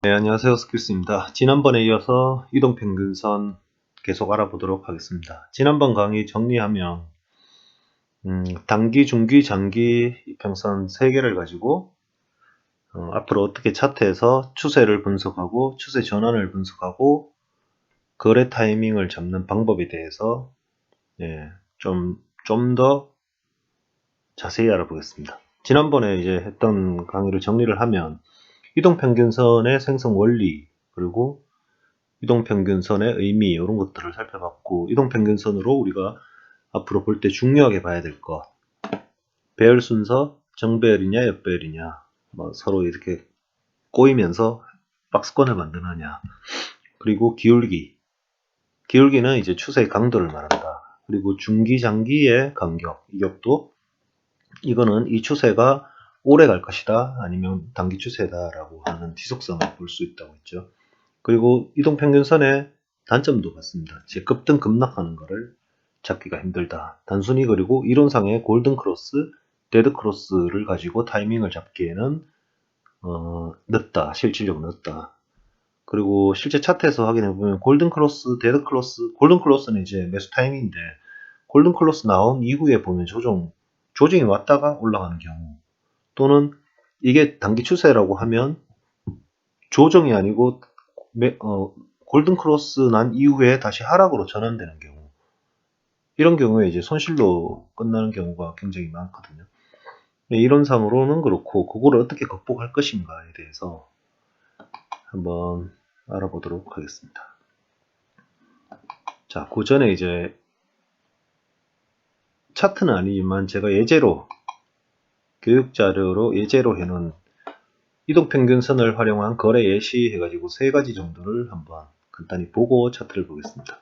네, 안녕하세요. 스큐스입니다. 지난번에 이어서 이동평균선 계속 알아보도록 하겠습니다. 지난번 강의 정리하면 단기, 중기, 장기 이평선 3개를 가지고 앞으로 어떻게 차트에서 추세를 분석하고 추세 전환을 분석하고 거래 타이밍을 잡는 방법에 대해서 좀 더 자세히 알아보겠습니다. 지난번에 이제 했던 강의를 정리를 하면 이동평균선의 생성 원리, 그리고 이동평균선의 의미, 이런 것들을 살펴봤고, 이동평균선으로 우리가 앞으로 볼 때 중요하게 봐야 될 것, 배열 순서, 정배열이냐 역배열이냐, 서로 이렇게 꼬이면서 박스권을 만드느냐, 그리고 기울기는 이제 추세의 강도를 말한다. 그리고 중기, 장기의 간격, 이격도, 이거는 이 추세가 오래 갈 것이다, 아니면 단기 추세다라고 하는 지속성을 볼 수 있다고 했죠. 그리고 이동평균선의 단점도 같습니다. 제 급등 급락하는 거를 잡기가 힘들다. 단순히 그리고 이론상의 골든 크로스, 데드 크로스를 가지고 타이밍을 잡기에는 늦다. 실질적으로 늦다. 그리고 실제 차트에서 확인해 보면 골든 크로스, 데드 크로스, 골든 크로스는 이제 매수 타이밍인데 골든 크로스 나온 이후에 보면 조정이 왔다가 올라가는 경우, 또는 이게 단기 추세라고 하면 조정이 아니고 골든 크로스 난 이후에 다시 하락으로 전환되는 경우, 이런 경우에 이제 손실로 끝나는 경우가 굉장히 많거든요. 이론상으로는 그렇고, 그거를 어떻게 극복할 것인가에 대해서 한번 알아보도록 하겠습니다. 자, 그 전에 이제 차트는 아니지만 제가 예제로, 교육 자료로 예제로 해놓은 이동평균선을 활용한 거래 예시 해가지고 3가지 정도를 한번 간단히 보고 차트를 보겠습니다.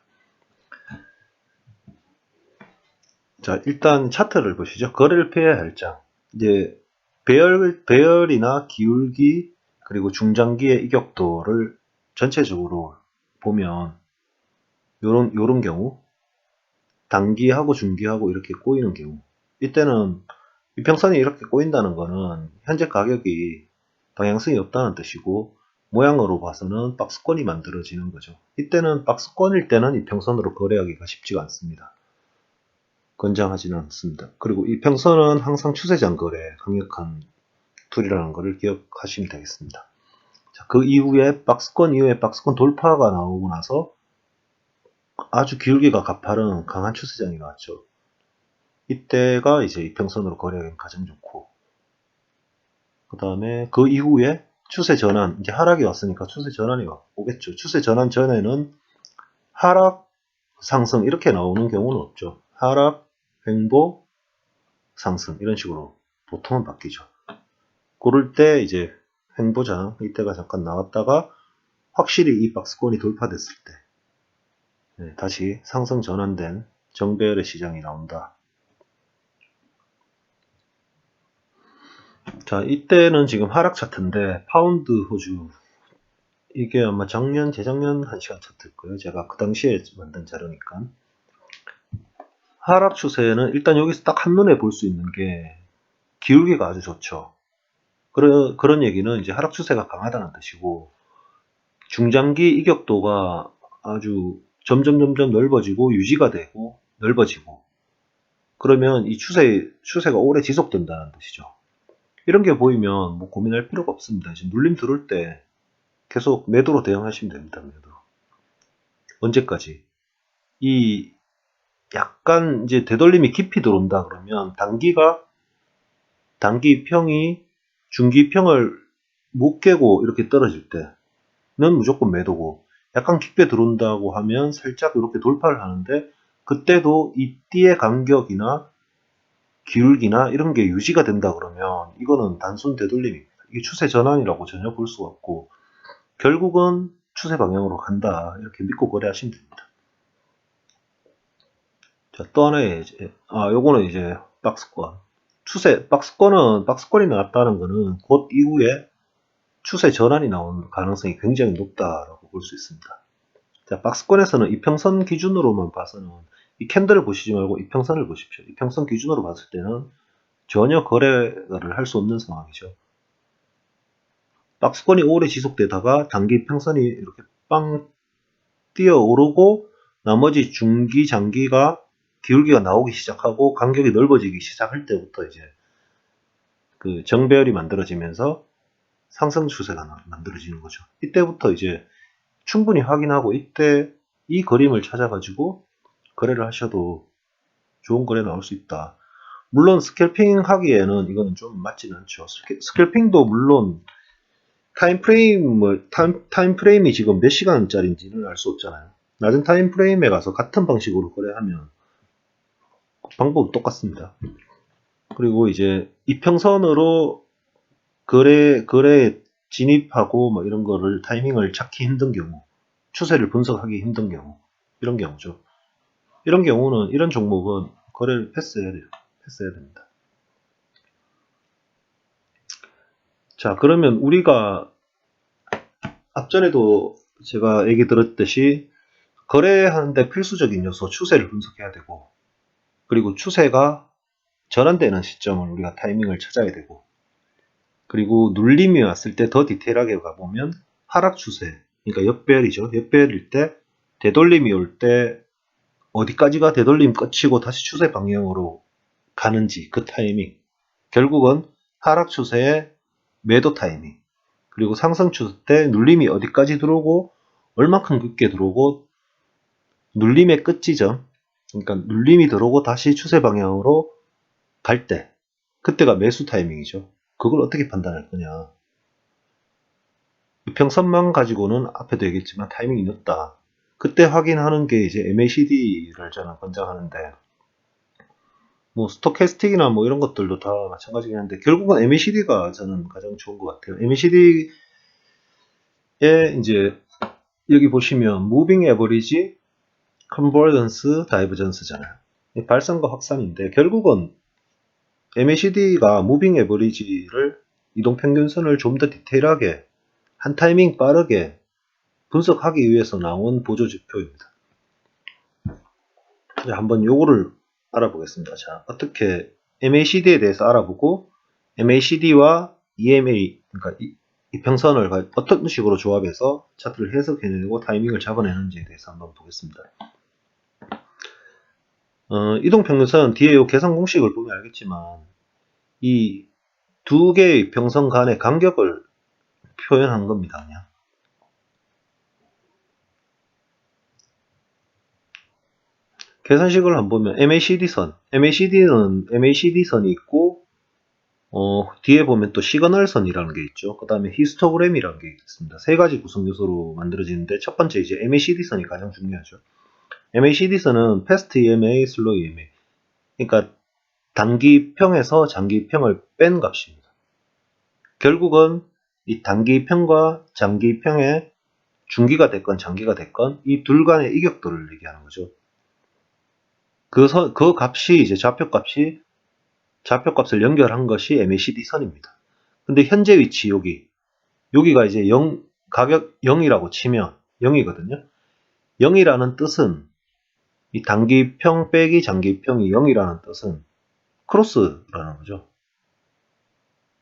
자, 일단 차트를 보시죠. 거래를 피해야 할 장. 이제 배열이나 기울기, 그리고 중장기의 이격도를 전체적으로 보면 요런 경우, 단기하고 중기하고 이렇게 꼬이는 경우, 이때는 이평선이 이렇게 꼬인다는 거는 현재 가격이 방향성이 없다는 뜻이고, 모양으로 봐서는 박스권이 만들어지는 거죠. 이때는 박스권일 때는 이평선으로 거래하기가 쉽지가 않습니다. 권장하지는 않습니다. 그리고 이평선은 항상 추세장 거래에 강력한 툴이라는 것을 기억하시면 되겠습니다. 자, 그 이후에 박스권 이후에 박스권 돌파가 나오고 나서 아주 기울기가 가파른 강한 추세장이 나왔죠. 이때가 이제 이평선으로 거래하기는 가장 좋고, 그 다음에 그 이후에 추세 전환, 이제 하락이 왔으니까 추세 전환이 오겠죠. 추세 전환 전에는 하락, 상승 이렇게 나오는 경우는 없죠. 하락, 횡보, 상승 이런 식으로 보통은 바뀌죠. 그럴 때 이제 횡보장 이때가 잠깐 나왔다가 확실히 이 박스권이 돌파됐을 때 다시 상승 전환된 정배열의 시장이 나온다. 자, 이때는 지금 하락 차트인데 파운드 호주, 이게 아마 작년 재작년 1시간 차트일 거예요. 제가 그 당시에 만든 자료니까. 하락 추세는 일단 여기서 딱 한눈에 볼 수 있는 게 기울기가 아주 좋죠. 그런 얘기는 이제 하락 추세가 강하다는 뜻이고, 중장기 이격도가 아주 점점 넓어지고 유지가 되고 넓어지고, 그러면 이 추세가 오래 지속된다는 뜻이죠. 이런 게 보이면 뭐 고민할 필요가 없습니다. 지금 눌림 들어올 때 계속 매도로 대응하시면 됩니다. 매도. 언제까지? 이 약간 이제 되돌림이 깊이 들어온다 그러면 단기 평이 중기 평을 못 깨고 이렇게 떨어질 때는 무조건 매도고, 약간 깊게 들어온다고 하면 살짝 이렇게 돌파를 하는데, 그때도 이 띠의 간격이나 기울기나 이런 게 유지가 된다 그러면 이거는 단순 되돌림입니다. 이게 추세 전환이라고 전혀 볼 수가 없고, 결국은 추세 방향으로 간다 이렇게 믿고 거래하시면 됩니다. 자, 또 하나의 요거는 이제 박스권. 박스권이 나왔다는 거는 곧 이후에 추세 전환이 나올 가능성이 굉장히 높다라고 볼 수 있습니다. 자, 박스권에서는 이평선 기준으로만 봐서는 이 캔들을 보시지 말고 이평선을 보십시오. 이평선 기준으로 봤을 때는 전혀 거래를 할 수 없는 상황이죠. 박스권이 오래 지속되다가 단기 이평선이 이렇게 빵 뛰어오르고 나머지 중기, 장기가 기울기가 나오기 시작하고 간격이 넓어지기 시작할 때부터 이제 그 정배열이 만들어지면서 상승 추세가 만들어지는 거죠. 이때부터 이제 충분히 확인하고 이때 이 그림을 찾아가지고 거래를 하셔도 좋은 거래 나올 수 있다. 물론 스캘핑 하기에는 이거는 좀 맞지는 않죠. 스캘핑도 물론 타임프레임이 지금 몇 시간짜리인지는 알 수 없잖아요. 낮은 타임프레임에 가서 같은 방식으로 거래하면 방법은 똑같습니다. 그리고 이제 이평선으로 거래에 진입하고 뭐 이런 거를 타이밍을 찾기 힘든 경우, 추세를 분석하기 힘든 경우, 이런 경우죠. 이런 경우는, 이런 종목은 거래를 패스해야 돼요. 패스해야 됩니다. 자, 그러면 우리가 앞전에도 제가 얘기 들었듯이 거래하는데 필수적인 요소, 추세를 분석해야 되고, 그리고 추세가 전환되는 시점을 우리가 타이밍을 찾아야 되고, 그리고 눌림이 왔을 때 더 디테일하게 가보면 하락 추세, 그러니까 역배열이죠. 역배열일 때 되돌림이 올 때 어디까지가 되돌림 끝이고 다시 추세 방향으로 가는지 그 타이밍, 결국은 하락 추세의 매도 타이밍, 그리고 상승 추세 때 눌림이 어디까지 들어오고 얼마큼 깊게 들어오고 눌림의 끝 지점, 그러니까 눌림이 들어오고 다시 추세 방향으로 갈 때, 그때가 매수 타이밍이죠. 그걸 어떻게 판단할 거냐. 평선만 가지고는 앞에도 얘기했지만 타이밍이 늦다. 그때 확인하는 게 이제 MACD를 저는 권장하는데, 뭐 스토캐스틱이나 뭐 이런 것들도 다 마찬가지긴 한데 결국은 MACD가 저는 가장 좋은 것 같아요. MACD에 이제 여기 보시면 무빙 에버리지, 컨버전스, 다이버전스잖아요. 발산과 확산인데 결국은 MACD가 무빙 에버리지를 이동평균선을 좀 더 디테일하게 한 타이밍 빠르게 분석하기 위해서 나온 보조지표입니다. 한번 요거를 알아보겠습니다. 자, 어떻게 MACD에 대해서 알아보고 MACD와 EMA, 그러니까 이평선을 어떤 식으로 조합해서 차트를 해석해내고 타이밍을 잡아내는지에 대해서 한번 보겠습니다. 이동평균선 뒤에 요 계산 공식을 보면 알겠지만 이 두 개의 평선 간의 간격을 표현한 겁니다. 그냥. 계산식을 한번 보면 MACD선, MACD선이 있고 뒤에 보면 또 시그널선이라는 게 있죠. 그 다음에 히스토그램이라는 게 있습니다. 세 가지 구성 요소로 만들어지는데 첫 번째 이제 MACD선이 가장 중요하죠. MACD선은 Fast EMA, Slow EMA. 그러니까 단기평에서 장기평을 뺀 값입니다. 결국은 이 단기평과 장기평의 중기가 됐건 장기가 됐건 이 둘 간의 이격도를 얘기하는 거죠. 그 값이 이제 좌표값을 연결한 것이 MACD 선입니다. 근데 현재 위치 여기가 이제 가격 0이라고 치면 0이거든요. 0이라는 뜻은 이 단기평 빼기 장기평이 0이라는 뜻은 크로스라는 거죠.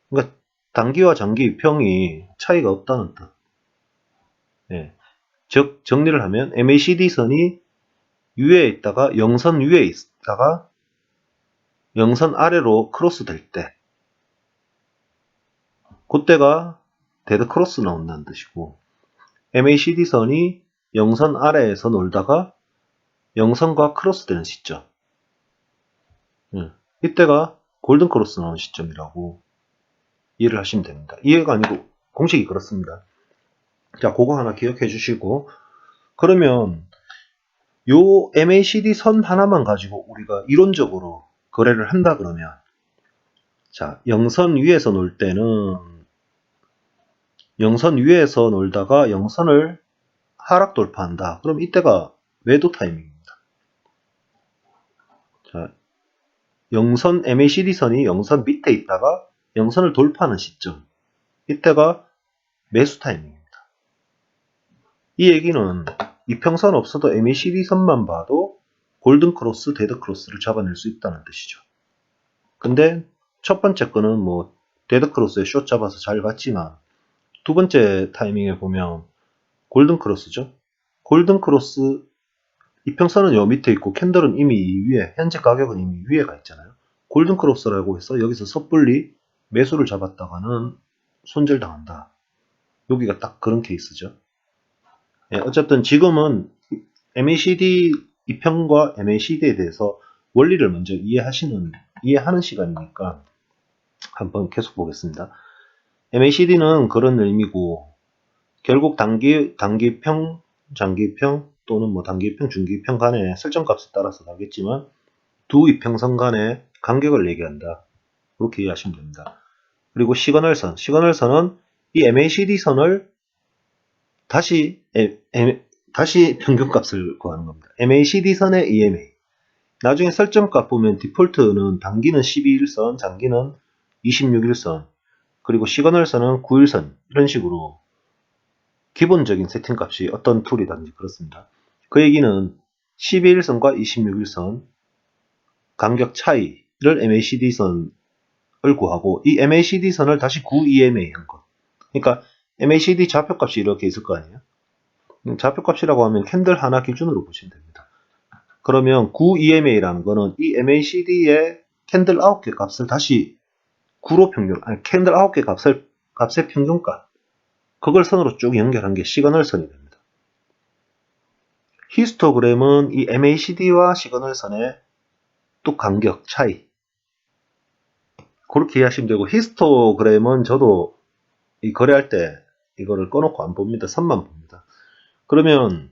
그러니까 단기와 장기평이 차이가 없다는 뜻. 예. 즉 정리를 하면 MACD 선이 위에 있다가 0선 위에 있다가 0선 아래로 크로스 될 때 그때가 데드 크로스 나온다는 뜻이고, MACD 선이 0선 아래에서 놀다가 0선과 크로스 되는 시점, 이때가 골든 크로스 나오는 시점이라고 이해를 하시면 됩니다. 이해가 아니고 공식이 그렇습니다. 자, 그거 하나 기억해 주시고, 그러면 요 MACD 선 하나만 가지고 우리가 이론적으로 거래를 한다 그러면, 자, 0선 위에서 놀 때는 0선 위에서 놀다가 0선을 하락 돌파한다. 그럼 이때가 매도 타이밍입니다. 자, 0선 MACD 선이 0선 밑에 있다가 0선을 돌파하는 시점, 이때가 매수 타이밍입니다. 이 얘기는 이평선 없어도 MACD 선만 봐도 골든 크로스, 데드 크로스를 잡아낼 수 있다는 뜻이죠. 근데 첫 번째 거는 뭐 데드 크로스에 숏 잡아서 잘 갔지만 두 번째 타이밍에 보면 골든 크로스죠. 골든 크로스 이평선은 요 밑에 있고 캔들은 이미 위에, 현재 가격은 이미 위에 가 있잖아요. 골든 크로스라고 해서 여기서 섣불리 매수를 잡았다가는 손절당한다. 여기가 딱 그런 케이스죠. 예, 어쨌든 지금은 MACD 이평과 MACD에 대해서 원리를 먼저 이해하는 시간이니까 한번 계속 보겠습니다. MACD는 그런 의미고, 결국 단기평, 장기평 또는 뭐 단기평, 중기평 간의 설정값에 따라서 다르겠지만 두 이평선 간의 간격을 얘기한다. 그렇게 이해하시면 됩니다. 그리고 시그널선은 이 MACD 선을 다시 평균값을 구하는 겁니다. MACD 선의 EMA. 나중에 설정값 보면 디폴트는 단기는 12일선, 장기는 26일선, 그리고 시그널선은 9일선, 이런 식으로 기본적인 세팅값이 어떤 툴이든지 그렇습니다. 그 얘기는 12일선과 26일선 간격 차이를 MACD선을 구하고, 이 MACD선을 다시 9EMA 한 것. 그러니까 MACD 좌표값이 이렇게 있을 거 아니에요. 좌표값이라고 하면 캔들 하나 기준으로 보시면 됩니다. 그러면 9EMA라는 거는 이 MACD의 캔들 9개 값을 다시 9로 캔들 9개 값의 평균값, 그걸 선으로 쭉 연결한 게 시그널선이 됩니다. 히스토그램은 이 MACD와 시그널선의 또 간격 차이, 그렇게 이해하시면 되고, 히스토그램은 저도 이 거래할 때 이거를 꺼놓고 안 봅니다. 선만 봅니다. 그러면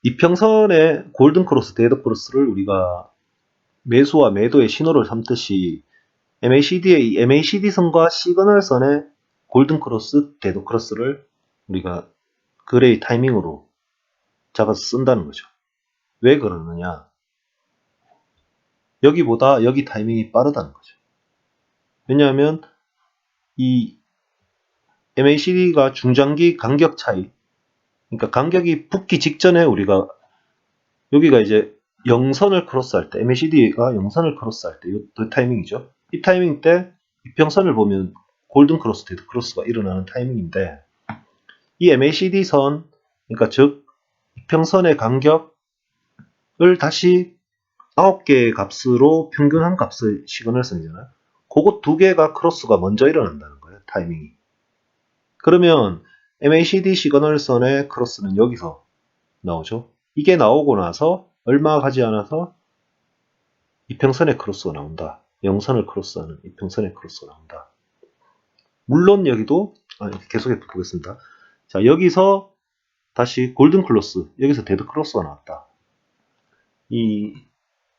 이평선의 골든 크로스, 데드 크로스를 우리가 매수와 매도의 신호를 삼듯이 MACD의 이 MACD 선과 시그널 선의 골든 크로스, 데드 크로스를 우리가 거래의 타이밍으로 잡아서 쓴다는 거죠. 왜 그러느냐? 여기보다 여기 타이밍이 빠르다는 거죠. 왜냐하면 이 MACD가 중장기 간격 차이, 그러니까 간격이 붙기 직전에 우리가 여기가 이제 영선을 크로스할 때, MACD가 영선을 크로스할 때, 이 타이밍이죠. 이 타이밍 때 이평선을 보면 골든 크로스, 데드 크로스가 일어나는 타이밍인데, 이 MACD 선, 그러니까 즉 이평선의 간격을 다시 9개의 값으로 평균한 값의 시그널선이잖아요. 그거 두 개가 크로스가 먼저 일어난다는 거예요, 타이밍이. 그러면 MACD 시그널선의 크로스는 여기서 나오죠. 이게 나오고 나서 얼마 가지 않아서 이평선의 크로스가 나온다. 영선을 크로스하는 이평선의 크로스가 나온다. 물론 여기도 계속해서 보겠습니다. 자, 여기서 다시 골든 크로스, 여기서 데드 크로스가 나왔다. 이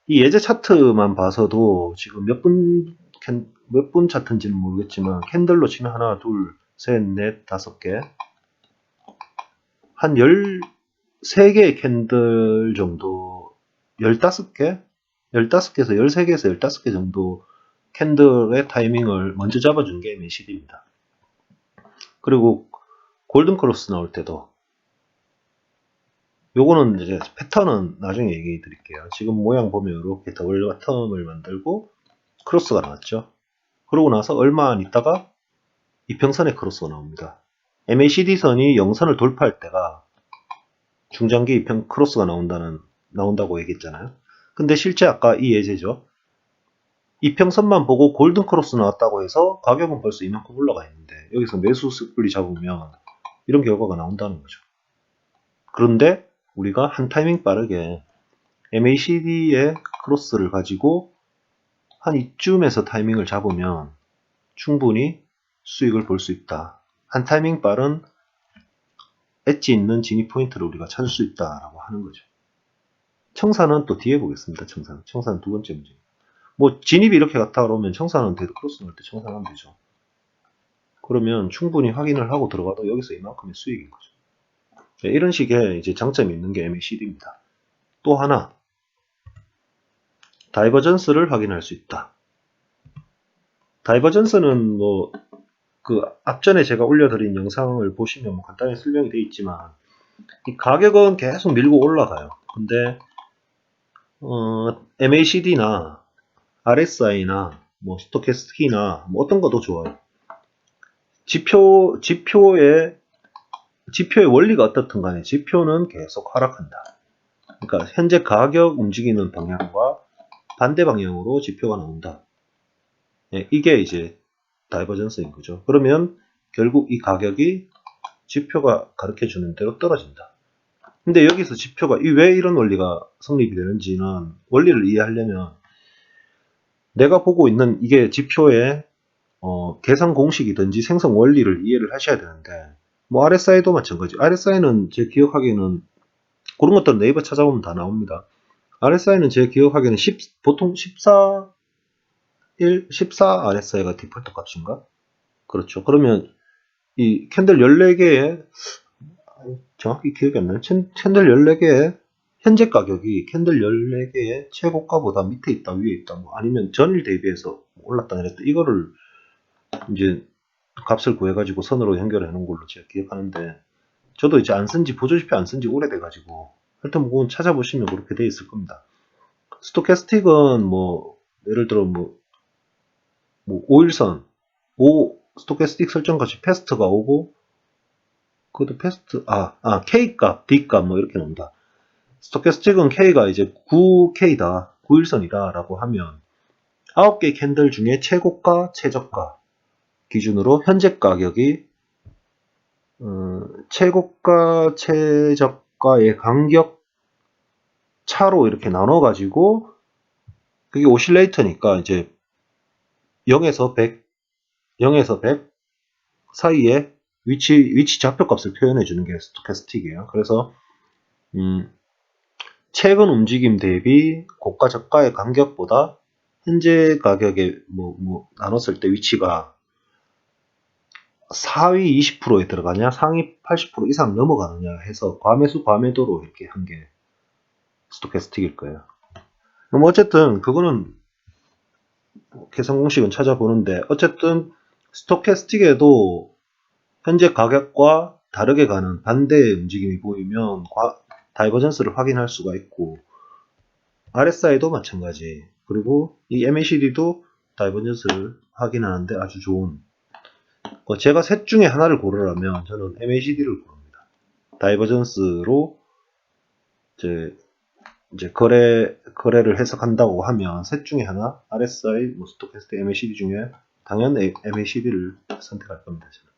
예제 차트만 봐서도 지금 몇 분 차트인지는 모르겠지만 캔들로 치면 하나, 둘, 셋, 넷, 다섯 개, 한 13개의 캔들 정도, 15개? 15개에서 13개에서 15개 정도 캔들의 타이밍을 먼저 잡아준 게 MACD입니다. 그리고 골든 크로스 나올 때도, 요거는 이제 패턴은 나중에 얘기해 드릴게요. 지금 모양 보면 이렇게 더블 바텀을 만들고 크로스가 나왔죠. 그러고 나서 얼마 안 있다가 이평선의 크로스가 나옵니다. MACD 선이 영선을 돌파할 때가 중장기 이평 크로스가 나온다고 얘기했잖아요. 근데 실제 아까 이 예제죠. 이평선만 보고 골든 크로스 나왔다고 해서 가격은 벌써 이만큼 올라가 있는데 여기서 매수 습불리 잡으면 이런 결과가 나온다는 거죠. 그런데 우리가 한 타이밍 빠르게 MACD의 크로스를 가지고 한 이쯤에서 타이밍을 잡으면 충분히 수익을 볼 수 있다. 한 타이밍 빠른 엣지 있는 진입 포인트를 우리가 찾을 수 있다라고 하는 거죠. 청산은 또 뒤에 보겠습니다. 청산은 두 번째 문제. 뭐 진입이 이렇게 갔다 그러면 청산은 데드 크로스 넣을 때 청산하면 되죠. 그러면 충분히 확인을 하고 들어가도 여기서 이만큼의 수익인 거죠. 네, 이런 식의 이제 장점이 있는 게 MACD입니다. 또 하나, 다이버전스를 확인할 수 있다. 다이버전스는 뭐 그 앞전에 제가 올려드린 영상을 보시면 뭐 간단히 설명이 되어 있지만 이 가격은 계속 밀고 올라가요. 근데 MACD나 RSI나 뭐 스토캐스틱이나 뭐 어떤 것도 좋아요. 지표의 원리가 어떻든 간에 지표는 계속 하락한다. 그러니까 현재 가격 움직이는 방향과 반대 방향으로 지표가 나온다. 예, 이게 이제 다이버전스인 거죠. 그러면 결국 이 가격이 지표가 가르쳐주는 대로 떨어진다. 근데 여기서 지표가 왜 이런 원리가 성립이 되는지는 원리를 이해하려면 내가 보고 있는 이게 지표의 계산 공식이든지 생성 원리를 이해를 하셔야 되는데 뭐 RSI도 마찬가지. RSI는 제 기억하기에는 그런 것들은 네이버 찾아보면 다 나옵니다. RSI는 제 기억하기에는 보통 14 RSI가 디폴트 값인가? 그렇죠. 그러면 이 캔들 14개에 정확히 기억이 안 나요. 캔들 14개에 현재 가격이 캔들 14개의 최고가보다 밑에 있다, 위에 있다, 뭐 아니면 전일 대비해서 올랐다, 내렸다, 이거를 이제 값을 구해가지고 선으로 연결해 놓은 걸로 제가 기억하는데, 저도 이제 안 쓴지, 보조지표 안 쓴지 오래돼가지고, 하여튼 뭐 그건 찾아보시면 그렇게 돼 있을 겁니다. 스토캐스틱은 뭐, 예를 들어 뭐 5일선, 스토캐스틱 설정값이 패스트가 오고, 그것도 패스트, K값, D값 뭐 이렇게 나온다. 스토캐스틱은 K가 이제 9K다, 9일선이다 라고 하면 9개 캔들 중에 최고가, 최저가 기준으로 현재 가격이 최고가, 최저가의 간격 차로 이렇게 나눠가지고 그게 오실레이터니까 이제 0에서 100 사이에 위치 좌표값을 표현해 주는 게 스토캐스틱이에요. 그래서 최근 움직임 대비 고가 저가의 간격보다 현재 가격에 나눴을 때 위치가 하위 20%에 들어가냐, 상위 80% 이상 넘어가느냐 해서 과매수, 과매도로 이렇게 한 게 스토캐스틱일 거예요. 그럼 어쨌든 그거는 계산 공식은 찾아보는데, 어쨌든 스토캐스틱에도 현재 가격과 다르게 가는 반대의 움직임이 보이면 다이버전스를 확인할 수가 있고, RSI도 마찬가지. 그리고 이 MACD도 다이버전스를 확인하는데 아주 좋은, 제가 셋 중에 하나를 고르라면 저는 MACD를 고릅니다. 다이버전스로 이제 거래를 해석한다고 하면 셋 중에 하나, RSI, 스토캐스틱, MACD 중에 당연히 MACD를 선택할 겁니다. 저는.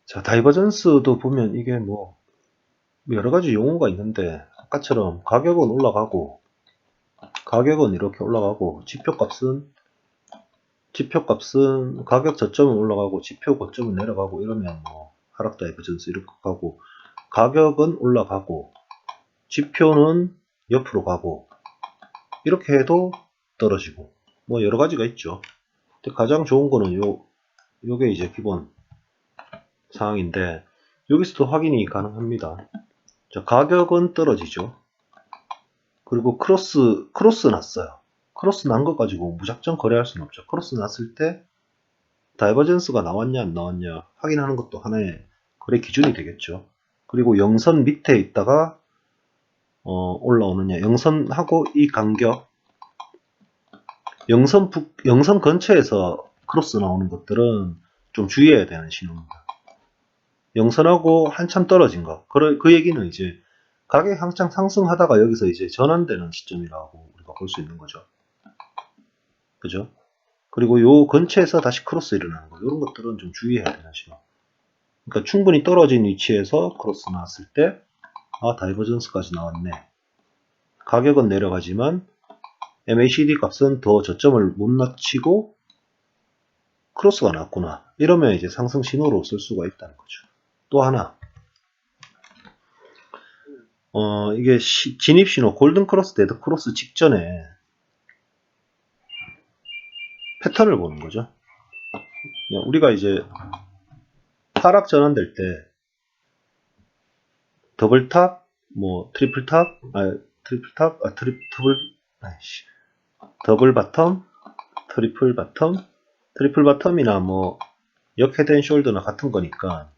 자, 다이버전스도 보면 이게 뭐 여러 가지 용어가 있는데, 아까처럼 가격은 올라가고, 가격은 이렇게 올라가고, 지표값은 가격 저점은 올라가고, 지표 고점은 내려가고, 이러면 뭐 하락 다이버전스 이렇게 가고, 가격은 올라가고, 지표는 옆으로 가고, 이렇게 해도 떨어지고, 뭐 여러 가지가 있죠. 근데 가장 좋은 거는 요게 이제 기본 상황인데, 여기서도 확인이 가능합니다. 자, 가격은 떨어지죠. 그리고 크로스 났어요. 크로스 난 거 가지고 무작정 거래할 수는 없죠. 크로스 났을 때 다이버전스가 나왔냐 안 나왔냐 확인하는 것도 하나의 거래 기준이 되겠죠. 그리고 영선 밑에 있다가 올라오느냐, 영선하고 이 간격, 영선 근처에서 크로스 나오는 것들은 좀 주의해야 되는 신호입니다. 영선하고 한참 떨어진 거, 그 얘기는 이제 가격이 한창 상승하다가 여기서 이제 전환되는 시점이라고 우리가 볼 수 있는 거죠. 그죠? 그리고 요 근처에서 다시 크로스 일어나는 거, 이런 것들은 좀 주의해야 되는 신호. 그러니까 충분히 떨어진 위치에서 크로스 나왔을 때, 다이버전스까지 나왔네. 가격은 내려가지만 MACD 값은 더 저점을 못 낮추고 크로스가 났구나. 이러면 이제 상승 신호로 쓸 수가 있다는 거죠. 또 하나, 이게 진입 신호, 골든 크로스, 데드 크로스 직전에 패턴을 보는 거죠. 우리가 이제 하락 전환될 때 더블탑, 트리플탑, 더블 바텀, 트리플 바텀이나 역헤드 앤 숄더나 같은 거니까,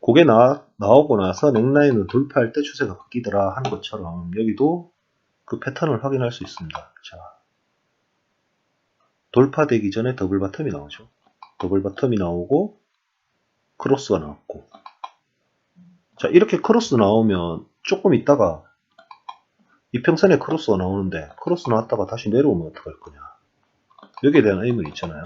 그게 나오고 나서 넥라인을 돌파할 때 추세가 바뀌더라 하는 것처럼 여기도 그 패턴을 확인할 수 있습니다. 자, 돌파되기 전에 더블 바텀이 나오죠. 더블 바텀이 나오고 크로스가 나왔고. 자, 이렇게 크로스 나오면 조금 있다가 이평선에 크로스가 나오는데 크로스 나왔다가 다시 내려오면 어떡할 거냐. 여기에 대한 의문이 있잖아요.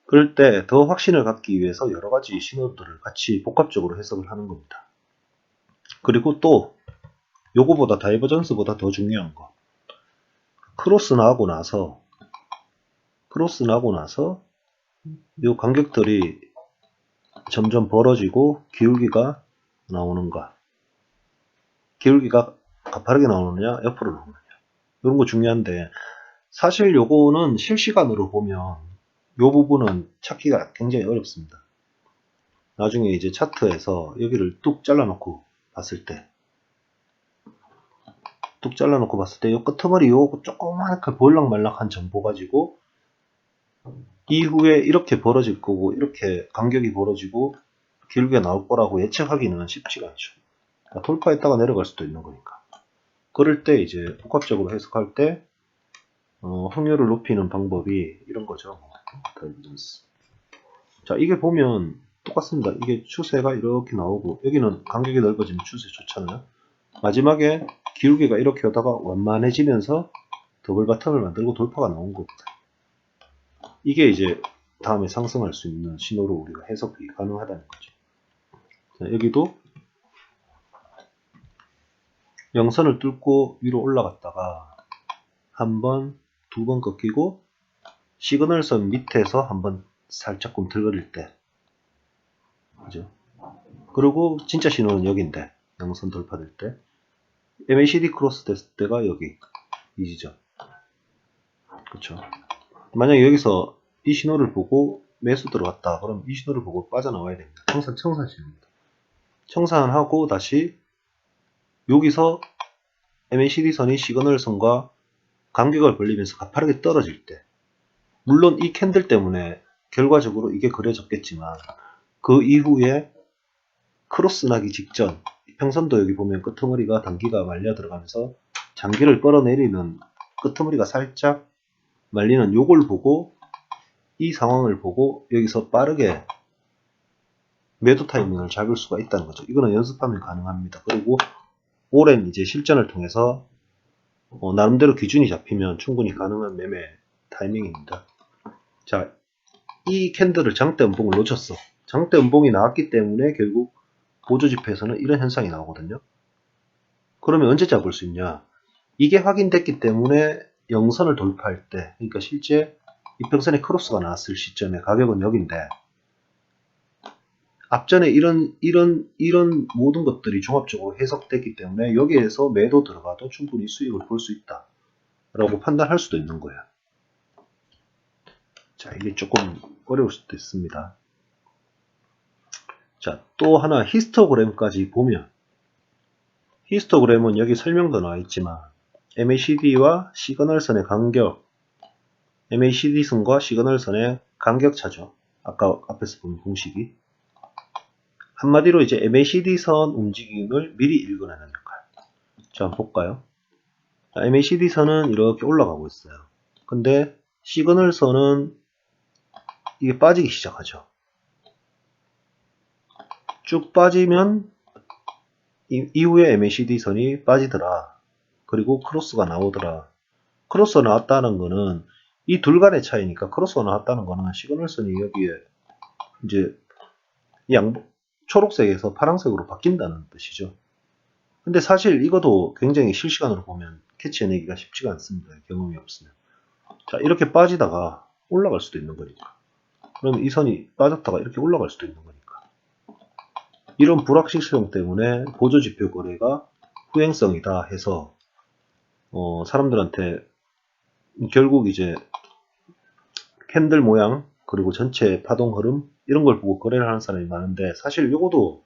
그럴 때 더 확신을 갖기 위해서 여러 가지 신호들을 같이 복합적으로 해석을 하는 겁니다. 그리고 또 요거보다 다이버전스보다 더 중요한 거. 크로스 나오고 나서 요 간격들이 점점 벌어지고 기울기가 나오는가. 기울기가 가파르게 나오느냐 옆으로 나오느냐. 이런 거 중요한데 사실 요거는 실시간으로 보면 요 부분은 찾기가 굉장히 어렵습니다. 나중에 이제 차트에서 여기를 뚝 잘라놓고 봤을 때 요 끄트머리 요거 조그맣게 보일락말락한 점 보가지고 이후에 이렇게 벌어질 거고 이렇게 간격이 벌어지고 길게 나올 거라고 예측하기는 쉽지가 않죠. 그러니까 돌파했다가 내려갈 수도 있는 거니까. 그럴 때 이제 복합적으로 해석할 때 확률을 높이는 방법이 이런 거죠. 자, 이게 보면 똑같습니다. 이게 추세가 이렇게 나오고 여기는 간격이 넓어지면 추세 좋잖아요. 마지막에 기울기가 이렇게 오다가 완만해지면서 더블 바텀을 만들고 돌파가 나온 겁니다. 이게 이제 다음에 상승할 수 있는 신호로 우리가 해석이 가능하다는 거죠. 자, 여기도 영선을 뚫고 위로 올라갔다가 한 번, 두 번 꺾이고 시그널선 밑에서 한번 살짝 꿈틀거릴 때, 그죠? 그리고 진짜 신호는 여기인데 영선 돌파될 때 MACD 크로스 됐을 때가 여기 이 지점, 그렇죠? 만약에 여기서 이 신호를 보고 매수 들어갔다 그럼 이 신호를 보고 빠져나와야 됩니다. 청산신호입니다. 청산하고 다시 여기서 MACD 선이 시그널선과 간격을 벌리면서 가파르게 떨어질 때, 물론 이 캔들 때문에 결과적으로 이게 그려졌겠지만 그 이후에 크로스 나기 직전 평선도 여기 보면 끄트머리가 단기가 말려 들어가면서 장기를 끌어내리는 끄트머리가 살짝 말리는 요걸 보고 이 상황을 보고 여기서 빠르게 매도 타이밍을 잡을 수가 있다는 거죠. 이거는 연습하면 가능합니다. 그리고 오랜 이제 실전을 통해서 나름대로 기준이 잡히면 충분히 가능한 매매 타이밍입니다. 자, 이 캔들을 장대 음봉을 놓쳤어. 장대 음봉이 나왔기 때문에 결국 보조지표에서는 이런 현상이 나오거든요. 그러면 언제 잡을 수 있냐? 이게 확인됐기 때문에 영선을 돌파할 때, 그러니까 실제 이평선에 크로스가 나왔을 시점에 가격은 여기인데, 앞전에 이런 모든 것들이 종합적으로 해석됐기 때문에 여기에서 매도 들어가도 충분히 수익을 볼 수 있다 라고 판단할 수도 있는 거예요. 자, 이게 조금 어려울 수도 있습니다. 자, 또 하나 히스토그램까지 보면, 히스토그램은 여기 설명도 나와 있지만 MACD와 시그널선의 간격, MACD선과 시그널선의 간격차죠. 아까 앞에서 본 공식이. 한마디로 이제 MACD선 움직임을 미리 읽어내는 역할. 자, 한번 볼까요? MACD선은 이렇게 올라가고 있어요. 근데 시그널선은 이게 빠지기 시작하죠. 쭉 빠지면 이후에 MACD선이 빠지더라. 그리고 크로스가 나오더라. 크로스가 나왔다는 거는 이 둘 간의 차이니까, 크로스가 나왔다는 거는 시그널선이 여기에 이제 초록색에서 파란색으로 바뀐다는 뜻이죠. 근데 사실 이것도 굉장히 실시간으로 보면 캐치해내기가 쉽지가 않습니다. 경험이 없으면. 자, 이렇게 빠지다가 올라갈 수도 있는 거니까. 그럼 이 선이 빠졌다가 이렇게 올라갈 수도 있는 거니까. 이런 불확실성 때문에 보조지표 거래가 후행성이다 해서 사람들한테 결국 이제 캔들 모양 그리고 전체 파동 흐름 이런 걸 보고 거래를 하는 사람이 많은데, 사실 요거도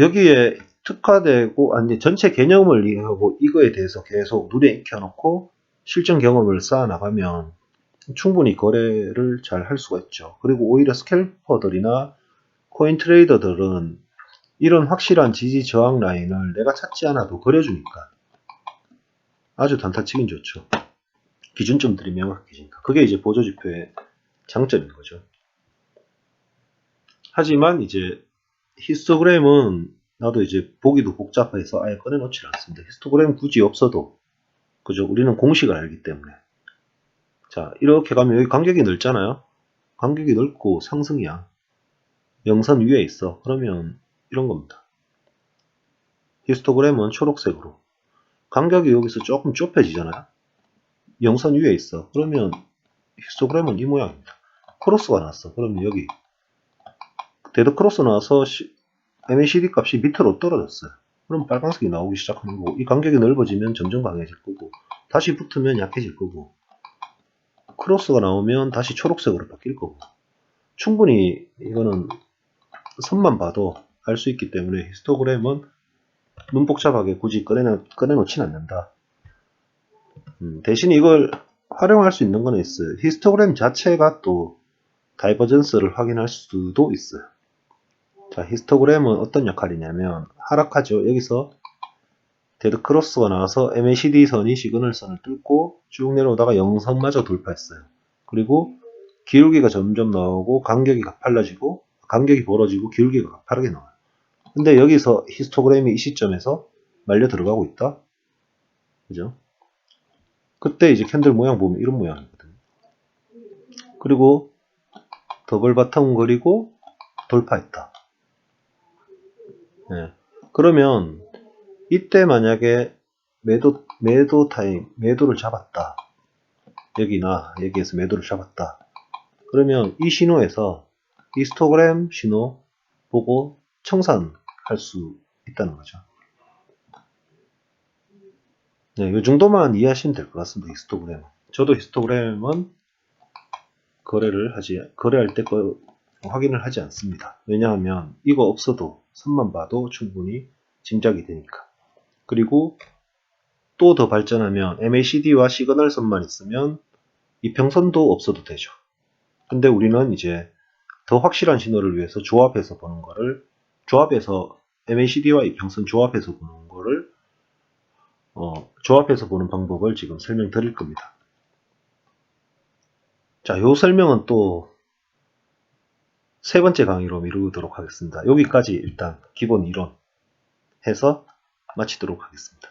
여기에 특화되고 아니 전체 개념을 이해하고 이거에 대해서 계속 눈에 익혀놓고 실전 경험을 쌓아 나가면 충분히 거래를 잘 할 수가 있죠. 그리고 오히려 스캘퍼들이나 코인 트레이더들은 이런 확실한 지지 저항 라인을 내가 찾지 않아도 그려주니까 아주 단타치긴 좋죠. 기준점들이 명확해진다. 그게 이제 보조지표의 장점인 거죠. 하지만 이제 히스토그램은 나도 이제 보기도 복잡해서 아예 꺼내놓지 않습니다. 히스토그램 굳이 없어도 그죠? 우리는 공식을 알기 때문에. 자, 이렇게 가면 여기 간격이 넓잖아요. 간격이 넓고 상승이야. 영선 위에 있어. 그러면 이런 겁니다. 히스토그램은 초록색으로. 간격이 여기서 조금 좁혀지잖아요. 영선 위에 있어. 그러면 히스토그램은 이 모양입니다. 크로스가 나왔어. 그러면 여기 데드 크로스 나와서 MACD 값이 밑으로 떨어졌어요. 그럼 빨간색이 나오기 시작하는 거고, 이 간격이 넓어지면 점점 강해질 거고, 다시 붙으면 약해질 거고, 크로스가 나오면 다시 초록색으로 바뀔 거고, 충분히 이거는 선만 봐도 알 수 있기 때문에 히스토그램은 눈 복잡하게 굳이 꺼내놓진 않는다. 대신 이걸 활용할 수 있는 건 있어요. 히스토그램 자체가 또 다이버전스를 확인할 수도 있어요. 자, 히스토그램은 어떤 역할이냐면 하락하죠. 여기서 데드 크로스가 나와서 MACD 선이 시그널 선을 뚫고 쭉 내려오다가 영선마저 돌파했어요. 그리고 기울기가 점점 나오고 간격이 가팔라지고 간격이 벌어지고 기울기가 가파르게 나와요. 근데 여기서 히스토그램이 이 시점에서 말려 들어가고 있다. 그죠? 그때 이제 캔들 모양 보면 이런 모양이거든요. 그리고 더블 바텀 그리고 돌파했다. 네. 그러면 이때 만약에 매도 타임, 매도를 잡았다. 여기나 여기에서 매도를 잡았다. 그러면 이 신호에서 히스토그램 신호 보고 청산할 수 있다는 거죠. 네, 이 정도만 이해하시면 될 것 같습니다. 히스토그램. 저도 히스토그램은 거래할 때 확인을 하지 않습니다. 왜냐하면 이거 없어도 선만 봐도 충분히 짐작이 되니까. 그리고 또 더 발전하면 MACD와 시그널 선만 있으면 이평선도 없어도 되죠. 근데 우리는 이제 더 확실한 신호를 위해서 조합해서 보는 거를, 조합해서 MACD와 이평선 조합해서 보는 거를 조합해서 보는 방법을 지금 설명드릴 겁니다. 자, 요 설명은 또 세 번째 강의로 미루도록 하겠습니다. 여기까지 일단 기본 이론 해서 마치도록 하겠습니다.